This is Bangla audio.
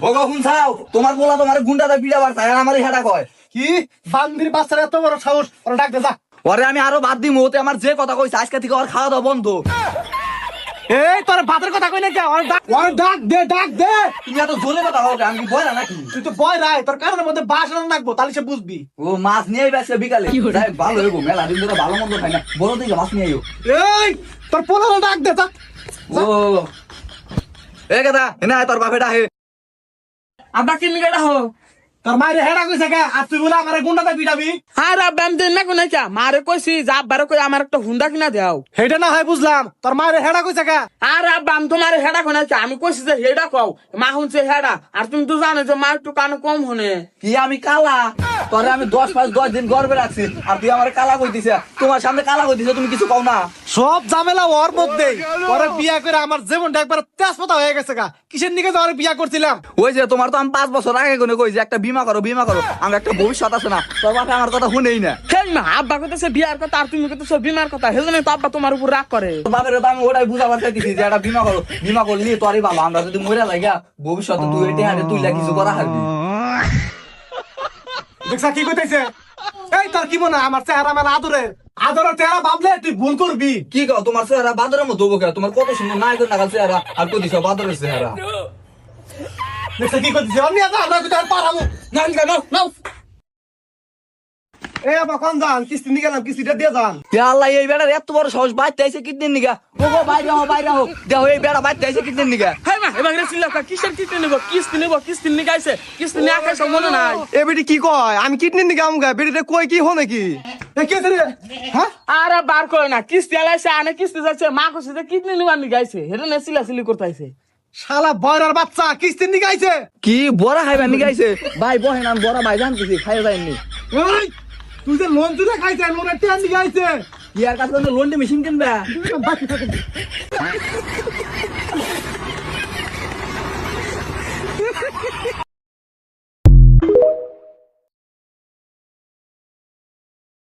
ওগো শুনছাও তোমার বলা তোমার গুন্ডাটা বিড়া বাড়ছে আর আমার হেডা কয় কি বান্দির বাচ্চার এত বড় সাহস, ওরা ডাক দে যা। ওরে আমি আরো বাদ দিই ওতে আমার যে কথা কইছে আজকে থেকে ওর খাওয়া দাওয়া বন্ধ। এই তোর ভাতের কথা কই না কে? ওর ডাক দে, ডাক দে। তুমি এত জোরে কথা বলতে আমি কি বয়রা নাকি? তুই তো বয় রায়, তোর কারণের মধ্যে বাসন রাখবো, তাহলে সে বুঝবি। ও মাছ নিয়ে আসবে বিকালে যাই ভালো হইব, মেলা দিন ধরে ভালো মন্দ খাই না, বড় দিকে মাছ নিয়ে আইও। এই তোর পোলারে ডাক দে যা। ও এ কথা এনা তোর বাপে ডাকে আব্বা কি মিগাটা হো তোর মায়ের হেডা কইছে কে? আর তুই বলে আমার গুন্ডাটা পিটাবি? আর আব্বা আমি দেন না কোন কি মারে কইছি যা আব্বারে কই আমার একটা হুন্ডা কিনা দাও। হেডা না হয় বুঝলাম, তোর মায়ের হেডা কইছে কে? আর আব্বা আমি তোমার হেডা কোন কি আমি কইছি যে হেডা কও, মা হুনছে হেডা, আর তুমি তো জানো যে মা একটু কানে কম হনে। কি আমি কালা? তোরে আমি 10 দিন গর্বে রাখছি আর তুই আমার কালা কইতিছে, তোমার সামনে কালা কইতিছে তুমি কিছু কও না। সব ঝামেলা ওর মধ্যেই। ওরে বিয়া করে আমার জীবনটা একবার তেজপাতা হয়ে গেছে গা। কিসের নিকে ওরে বিয়া করছিলাম? ওই যে তোমার তো আমি 5 বছর আগে কোনে কই যে একটা বীমা করো আমি একটা ভবিষ্যৎ আছে না, তোর বাপে আমার কথা শুনেই না। হেই মা আব্বা কইতেছে বিয়ার কথা আর তুমি কইতেছো বিমার কথা, হেজন্য তো আব্বা তোমার উপর রাগ করে। তোর বাপের তো আমি ওটাই বুঝাবার চাইতেছি যে একটা বীমা করলি তোরই ভালো, আমরা যদি মরে লাগা ভবিষ্যতে তুই এটি হারে তুই কিছু করা হারবি। দেখছা কি কইতেছে? এই তোর কি মনে হয় আমার চেহারা মেলা আদরের চেহারা ভাবলে তুই ভুল করবি? কি কও তোমার চেহারা বাদরের মতো হবো কে? তোমার কত সুন্দর নায়কের নাগাল চেহারা আর কই দিছ বাদরের চেহারা। দেখছা কি কইতেছে? আমি আজ আমরা কইতে পারামু না না না। এই আবার কোন যান? কিস্তি নিয়ে গেলাম, কিস্তিটা দিয়ে যান। ইয়া আল্লাহ এই বেড়ার এত বড় সাহস বাইতে আইছে কিদিন নিগা? ওগো বাইরে হও দেখো এই বেড়া বাইতে আইছে কিদিন নিগা? হেই মা এবার রেছিল কিসের কিস্তি নিব, কিস্তি নিয়ে গাইছে, কিস্তি নিয়ে আকাশ মনে নাই। এ বেটি কি কয়? আমি কিডনি নিয়ে গাম গা, বেটিতে কই কি হনে কি? এ কি রে? হ্যাঁ? আরে বার কই না, কিস্তি আলাইছে আনে কিস্তি যাচ্ছে, মা কইছে যে কিডনি নিবার নি গাইছে, হেটা না সিলাসিলি করতাইছে। শালা বয়রার বাচ্চা কিস্তি নিয়ে গাইছে। কি বড়া খাইবা নিগা আইছে? ভাই বহেন আমি বড়া ভাই জানতেছি খাইয়া যায়নি। এই তুই যে লোন তুলে খাইছে, লোনের টেন নিয়ে গাইছে। কি আর কাছে লোন দিয়ে মেশিন কিনবা? বাকি থাকে।